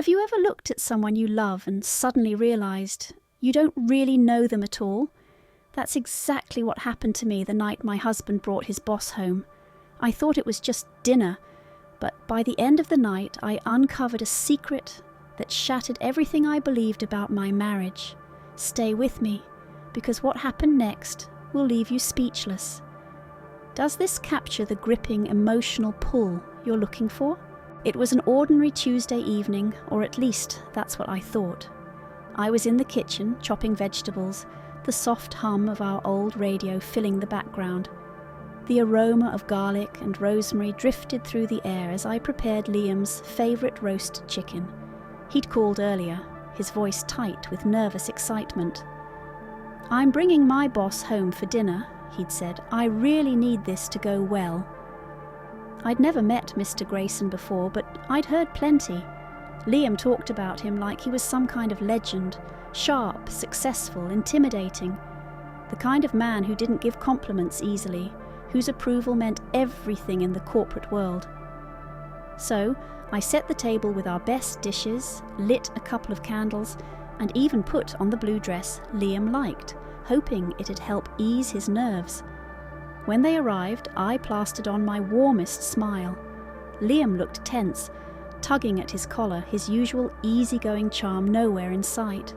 Have you ever looked at someone you love and suddenly realised you don't really know them at all? That's exactly what happened to me the night my husband brought his boss home. I thought it was just dinner, but by the end of the night I uncovered a secret that shattered everything I believed about my marriage. Stay with me, because what happened next will leave you speechless. Does this capture the gripping emotional pull you're looking for? It was an ordinary Tuesday evening, or at least that's what I thought. I was in the kitchen chopping vegetables, the soft hum of our old radio filling the background. The aroma of garlic and rosemary drifted through the air as I prepared Liam's favourite roast chicken. He'd called earlier, his voice tight with nervous excitement. "I'm bringing my boss home for dinner," he'd said. "I really need this to go well." I'd never met Mr. Grayson before, but I'd heard plenty. Liam talked about him like he was some kind of legend, sharp, successful, intimidating. The kind of man who didn't give compliments easily, whose approval meant everything in the corporate world. So, I set the table with our best dishes, lit a couple of candles, and even put on the blue dress Liam liked, hoping it'd help ease his nerves. When they arrived, I plastered on my warmest smile. Liam looked tense, tugging at his collar, his usual easygoing charm nowhere in sight.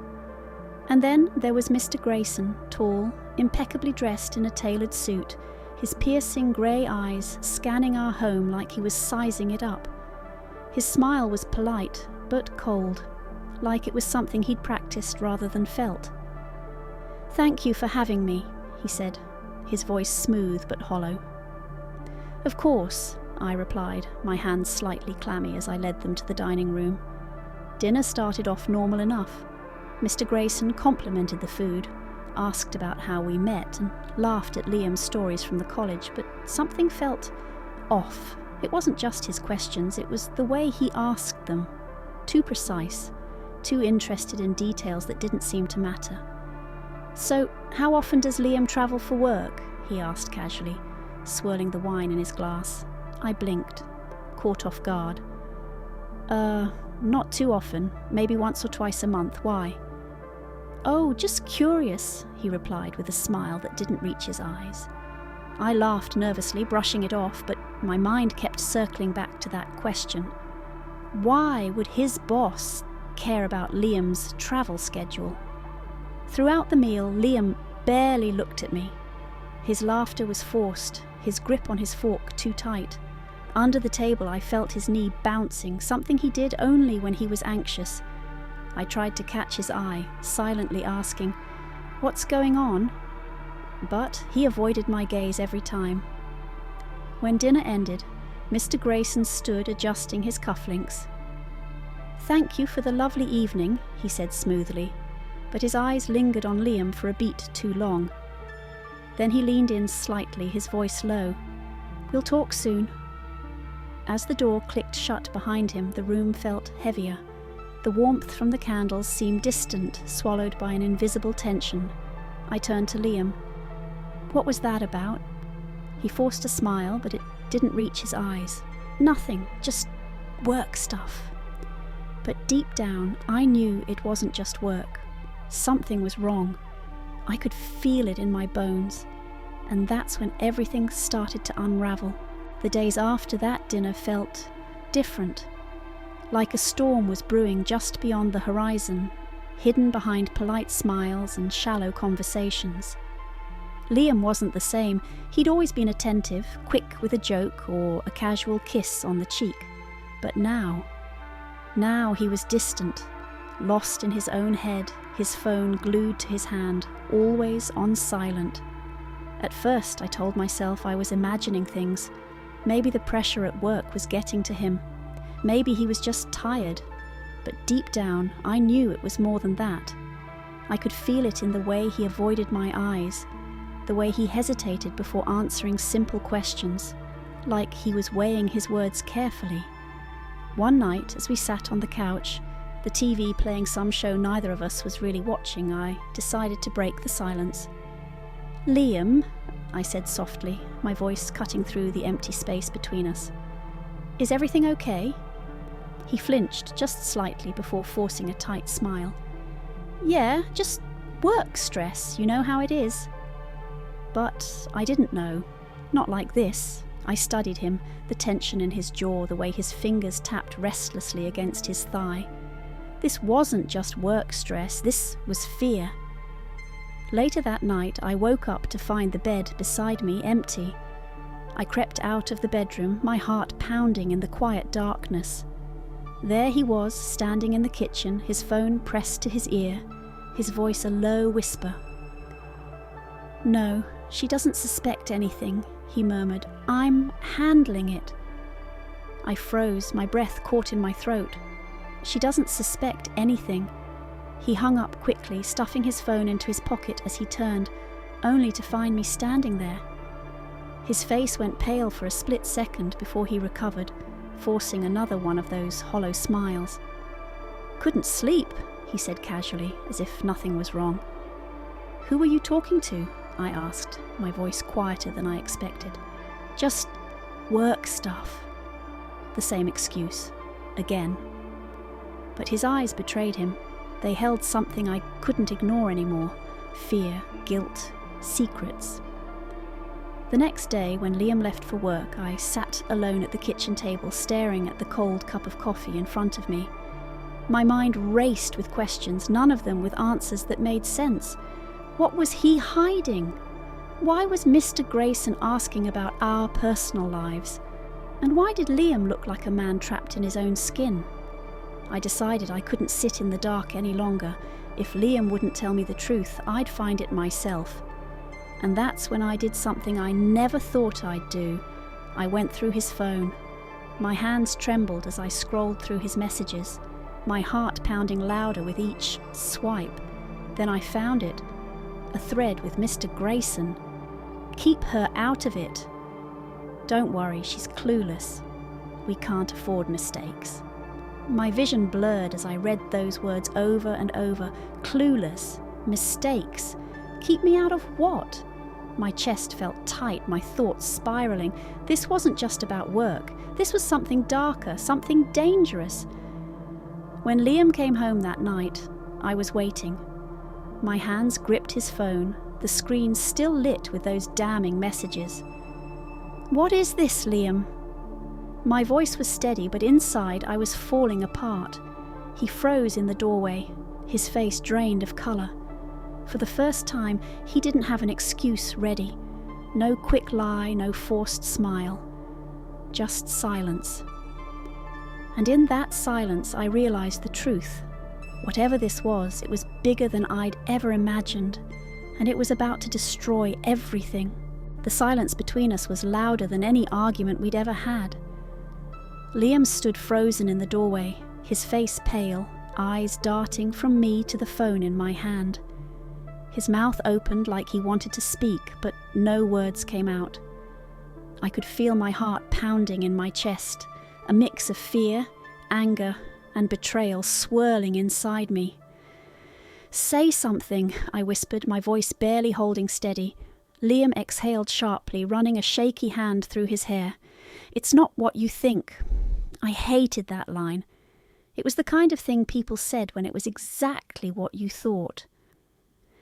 And then there was Mr. Grayson, tall, impeccably dressed in a tailored suit, his piercing grey eyes scanning our home like he was sizing it up. His smile was polite, but cold, like it was something he'd practiced rather than felt. "Thank you for having me," he said, his voice smooth but hollow. "Of course," I replied, my hands slightly clammy as I led them to the dining room. Dinner started off normal enough. Mr. Grayson complimented the food, asked about how we met, and laughed at Liam's stories from the college, but something felt off. It wasn't just his questions, it was the way he asked them. Too precise, too interested in details that didn't seem to matter. "So, how often does Liam travel for work?" he asked casually, swirling the wine in his glass. I blinked, caught off guard. Not too often, maybe once or twice a month. Why?" "Oh, just curious," he replied with a smile that didn't reach his eyes. I laughed nervously, brushing it off, but my mind kept circling back to that question. Why would his boss care about Liam's travel schedule? Throughout the meal, Liam barely looked at me. His laughter was forced, his grip on his fork too tight. Under the table I felt his knee bouncing, something he did only when he was anxious. I tried to catch his eye, silently asking, "What's going on?" But he avoided my gaze every time. When dinner ended, Mr. Grayson stood adjusting his cufflinks. "Thank you for the lovely evening," he said smoothly, but his eyes lingered on Liam for a beat too long. Then he leaned in slightly, his voice low. "We'll talk soon." As the door clicked shut behind him, the room felt heavier. The warmth from the candles seemed distant, swallowed by an invisible tension. I turned to Liam. "What was that about?" He forced a smile, but it didn't reach his eyes. "Nothing, just work stuff." But deep down, I knew it wasn't just work. Something was wrong. I could feel it in my bones. And that's when everything started to unravel. The days after that dinner felt different. Like a storm was brewing just beyond the horizon, hidden behind polite smiles and shallow conversations. Liam wasn't the same. He'd always been attentive, quick with a joke or a casual kiss on the cheek. But now he was distant, lost in his own head, his phone glued to his hand, always on silent. At first I told myself I was imagining things. Maybe the pressure at work was getting to him. Maybe he was just tired. But deep down, I knew it was more than that. I could feel it in the way he avoided my eyes, the way he hesitated before answering simple questions, like he was weighing his words carefully. One night, as we sat on the couch, the TV playing some show neither of us was really watching, I decided to break the silence. "Liam," I said softly, my voice cutting through the empty space between us. "Is everything okay?" He flinched just slightly before forcing a tight smile. Yeah, just work stress, you know how it is. But I didn't know. Not like this. I studied him, the tension in his jaw, the way his fingers tapped restlessly against his thigh. This wasn't just work stress, this was fear. Later that night, I woke up to find the bed beside me empty. I crept out of the bedroom, my heart pounding in the quiet darkness. There he was, standing in the kitchen, his phone pressed to his ear, his voice a low whisper. "No, she doesn't suspect anything," he murmured. "I'm handling it." I froze, my breath caught in my throat. She doesn't suspect anything. He hung up quickly, stuffing his phone into his pocket as he turned, only to find me standing there. His face went pale for a split second before he recovered, forcing another one of those hollow smiles. "Couldn't sleep," he said casually, as if nothing was wrong. "Who were you talking to?" I asked, my voice quieter than I expected. "Just work stuff." The same excuse. Again. But his eyes betrayed him. They held something I couldn't ignore anymore. Fear, guilt, secrets. The next day, when Liam left for work, I sat alone at the kitchen table, staring at the cold cup of coffee in front of me. My mind raced with questions, none of them with answers that made sense. What was he hiding? Why was Mr. Grayson asking about our personal lives? And why did Liam look like a man trapped in his own skin? I decided I couldn't sit in the dark any longer. If Liam wouldn't tell me the truth, I'd find it myself. And that's when I did something I never thought I'd do. I went through his phone. My hands trembled as I scrolled through his messages, my heart pounding louder with each swipe. Then I found it. A thread with Mr. Grayson. "Keep her out of it. Don't worry, she's clueless. We can't afford mistakes." My vision blurred as I read those words over and over. Clueless. Mistakes. Keep me out of what? My chest felt tight, my thoughts spiraling. This wasn't just about work. This was something darker, something dangerous. When Liam came home that night, I was waiting. My hands gripped his phone, the screen still lit with those damning messages. "What is this, Liam?" My voice was steady, but inside I was falling apart. He froze in the doorway, his face drained of colour. For the first time, he didn't have an excuse ready. No quick lie, no forced smile. Just silence. And in that silence, I realised the truth. Whatever this was, it was bigger than I'd ever imagined, and it was about to destroy everything. The silence between us was louder than any argument we'd ever had. Liam stood frozen in the doorway, his face pale, eyes darting from me to the phone in my hand. His mouth opened like he wanted to speak, but no words came out. I could feel my heart pounding in my chest, a mix of fear, anger, and betrayal swirling inside me. "Say something," I whispered, my voice barely holding steady. Liam exhaled sharply, running a shaky hand through his hair. "It's not what you think." I hated that line. It was the kind of thing people said when it was exactly what you thought.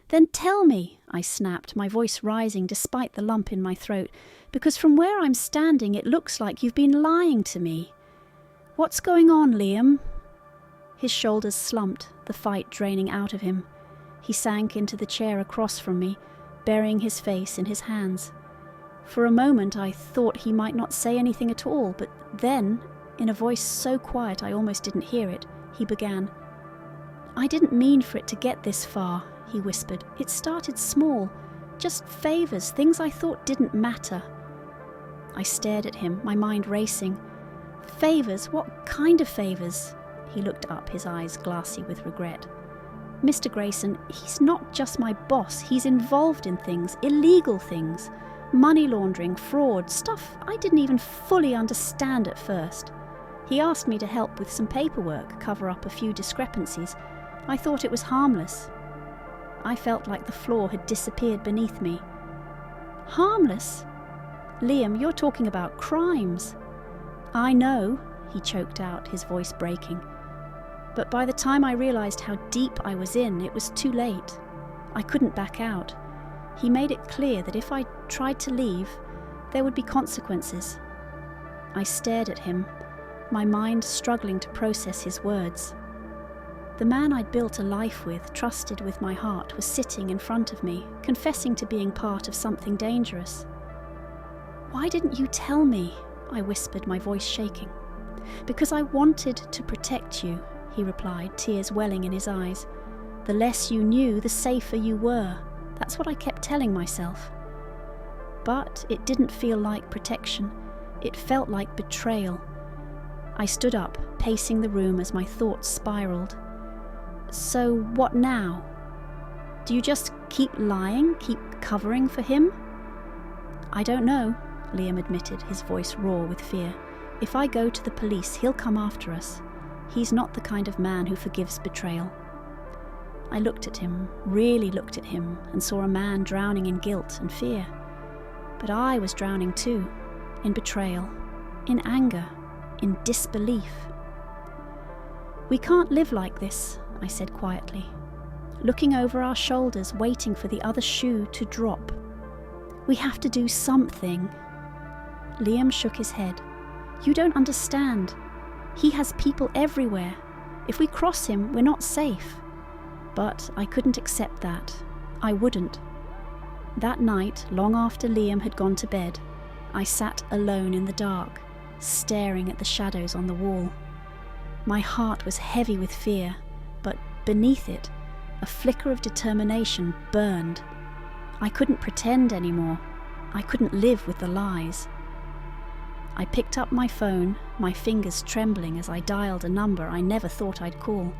"Then tell me," I snapped, my voice rising despite the lump in my throat, "because from where I'm standing it looks like you've been lying to me. What's going on, Liam?" His shoulders slumped, the fight draining out of him. He sank into the chair across from me, burying his face in his hands. For a moment I thought he might not say anything at all, but then, in a voice so quiet I almost didn't hear it, he began. "I didn't mean for it to get this far," he whispered. "It started small, just favours, things I thought didn't matter." I stared at him, my mind racing. "Favours? What kind of favours?" He looked up, his eyes glassy with regret. "Mr. Grayson, he's not just my boss, he's involved in things, illegal things. Money laundering, fraud, stuff I didn't even fully understand at first. He asked me to help with some paperwork, cover up a few discrepancies. I thought it was harmless." I felt like the floor had disappeared beneath me. "Harmless? Liam, you're talking about crimes." "I know," he choked out, his voice breaking. But by the time I realized how deep I was in, it was too late. I couldn't back out. He made it clear that if I tried to leave, there would be consequences. I stared at him, my mind struggling to process his words. The man I'd built a life with, trusted with my heart, was sitting in front of me, confessing to being part of something dangerous. "Why didn't you tell me?" I whispered, my voice shaking. "Because I wanted to protect you," he replied, tears welling in his eyes. "The less you knew, the safer you were. That's what I kept telling myself." But it didn't feel like protection. It felt like betrayal. I stood up, pacing the room as my thoughts spiraled. "So what now? Do you just keep lying, keep covering for him?" "I don't know," Liam admitted, his voice raw with fear. "If I go to the police, he'll come after us. He's not the kind of man who forgives betrayal." I looked at him, really looked at him, and saw a man drowning in guilt and fear. But I was drowning too, in betrayal, in anger, in disbelief. "We can't live like this," I said quietly, looking over our shoulders, waiting for the other shoe to drop. "We have to do something." Liam shook his head. "You don't understand. He has people everywhere. If we cross him, we're not safe." But I couldn't accept that. I wouldn't. That night, long after Liam had gone to bed, I sat alone in the dark, staring at the shadows on the wall. My heart was heavy with fear, but beneath it, a flicker of determination burned. I couldn't pretend anymore. I couldn't live with the lies. I picked up my phone, my fingers trembling as I dialed a number I never thought I'd call.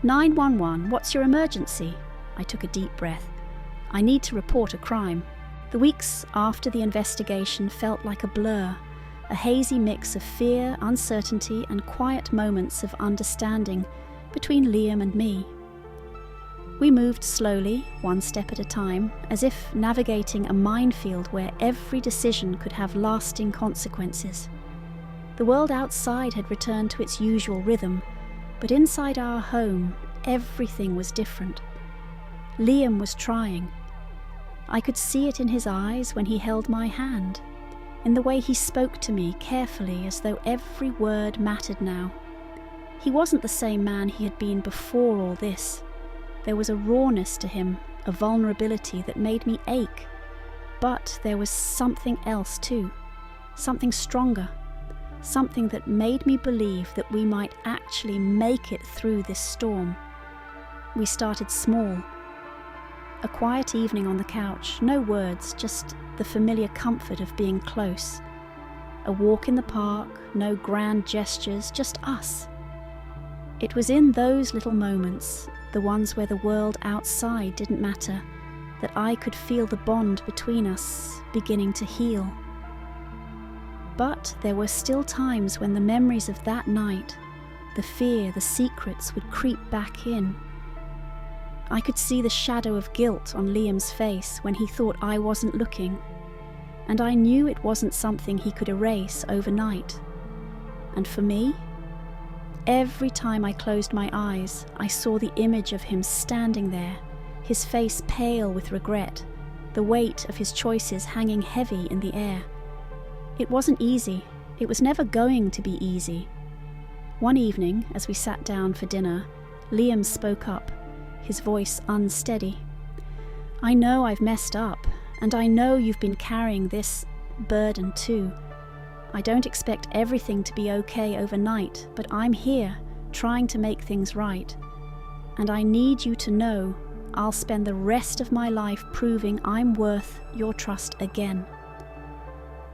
911, what's your emergency? I took a deep breath. I need to report a crime. The weeks after the investigation felt like a blur, a hazy mix of fear, uncertainty, and quiet moments of understanding between Liam and me. We moved slowly, one step at a time, as if navigating a minefield where every decision could have lasting consequences. The world outside had returned to its usual rhythm, but inside our home, everything was different. Liam was trying. I could see it in his eyes when he held my hand, in the way he spoke to me carefully as though every word mattered now. He wasn't the same man he had been before all this. There was a rawness to him, a vulnerability that made me ache. But there was something else too, something stronger, something that made me believe that we might actually make it through this storm. We started small. A quiet evening on the couch, no words, just the familiar comfort of being close. A walk in the park, no grand gestures, just us. It was in those little moments, the ones where the world outside didn't matter, that I could feel the bond between us beginning to heal. But there were still times when the memories of that night, the fear, the secrets would creep back in. I could see the shadow of guilt on Liam's face when he thought I wasn't looking, and I knew it wasn't something he could erase overnight. And for me, every time I closed my eyes, I saw the image of him standing there, his face pale with regret, the weight of his choices hanging heavy in the air. It wasn't easy. It was never going to be easy. One evening, as we sat down for dinner, Liam spoke up, his voice unsteady. "I know I've messed up, and I know you've been carrying this burden too. I don't expect everything to be okay overnight, but I'm here, trying to make things right. And I need you to know I'll spend the rest of my life proving I'm worth your trust again."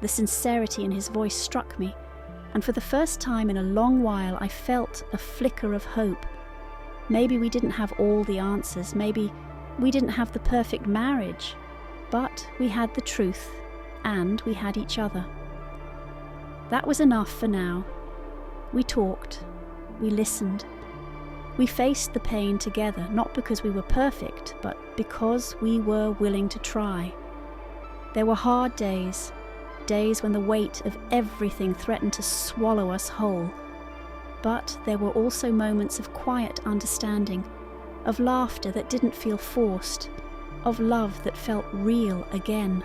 The sincerity in his voice struck me, and for the first time in a long while I felt a flicker of hope. Maybe we didn't have all the answers, maybe we didn't have the perfect marriage, but we had the truth, and we had each other. That was enough for now. We talked, we listened. We faced the pain together, not because we were perfect, but because we were willing to try. There were hard days, days when the weight of everything threatened to swallow us whole. But there were also moments of quiet understanding, of laughter that didn't feel forced, of love that felt real again.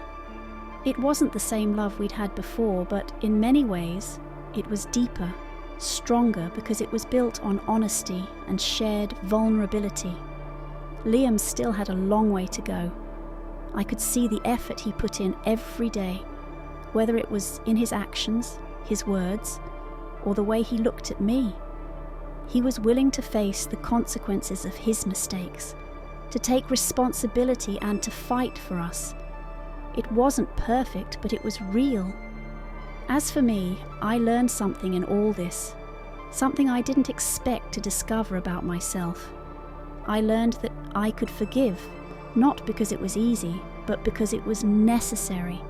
It wasn't the same love we'd had before, but in many ways, it was deeper, stronger, because it was built on honesty and shared vulnerability. Liam still had a long way to go. I could see the effort he put in every day, whether it was in his actions, his words, or the way he looked at me. He was willing to face the consequences of his mistakes, to take responsibility and to fight for us. It wasn't perfect, but it was real. As for me, I learned something in all this, something I didn't expect to discover about myself. I learned that I could forgive, not because it was easy, but because it was necessary.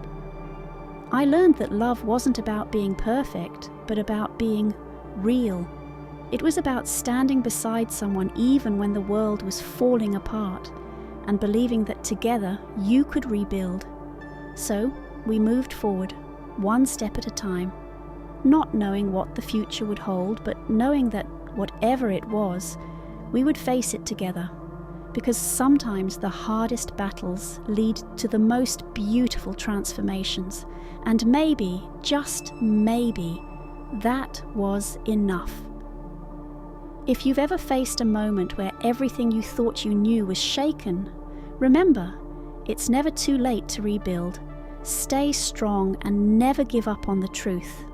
I learned that love wasn't about being perfect, but about being real. It was about standing beside someone even when the world was falling apart, and believing that together you could rebuild. So we moved forward, one step at a time, not knowing what the future would hold, but knowing that whatever it was, we would face it together. Because sometimes the hardest battles lead to the most beautiful transformations, and maybe, just maybe, that was enough. If you've ever faced a moment where everything you thought you knew was shaken, remember, it's never too late to rebuild. Stay strong and never give up on the truth.